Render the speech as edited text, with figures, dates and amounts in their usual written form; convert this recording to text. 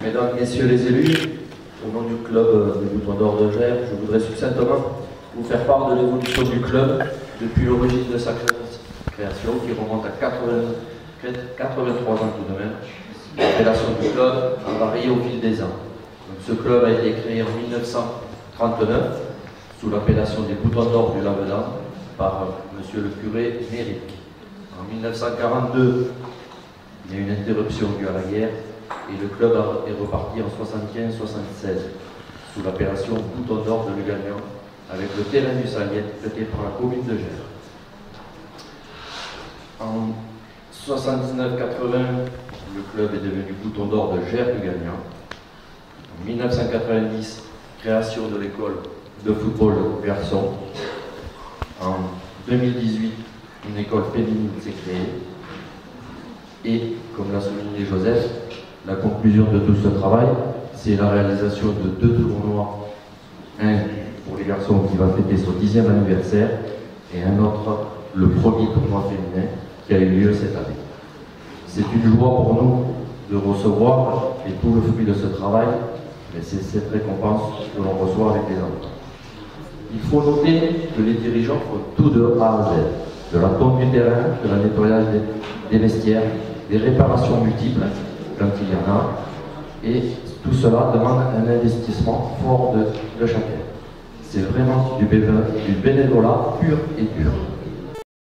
Mesdames, Messieurs les élus, au nom du club du Bouton d'Or de Gers, je voudrais succinctement vous faire part de l'évolution du club depuis l'origine de sa création, qui remonte à 83 ans tout de même. L'appellation du club a varié au fil des ans. Donc, ce club a été créé en 1939 sous l'appellation des Boutons d'Or du Lavedan par monsieur le curé Méric. En 1942, il y a eu une interruption due à la guerre et le club est reparti en 75-76 sous l'appellation Bouton d'Or de Lugagnan avec le terrain du Saliette prêté par la commune de Gers. En 79-80, le club est devenu Bouton d'Or de Gers-Lugagnan. En 1990, création de l'école de football garçon. En 2018, une école féminine s'est créée. Et, comme l'a souligné Joseph, la conclusion de tout ce travail, c'est la réalisation de 2 tournois. Un pour les garçons qui va fêter son 10e anniversaire et un autre, le premier tournoi féminin qui a eu lieu cette année. C'est une joie pour nous de recevoir et tout le fruit de ce travail, mais c'est cette récompense que l'on reçoit avec les enfants. Il faut noter que les dirigeants font tout de A à Z, de la tonte du terrain, de la nettoyage des vestiaires, des réparations multiples quand il y en a, et tout cela demande un investissement fort de chacun. C'est vraiment du bénévolat pur et dur.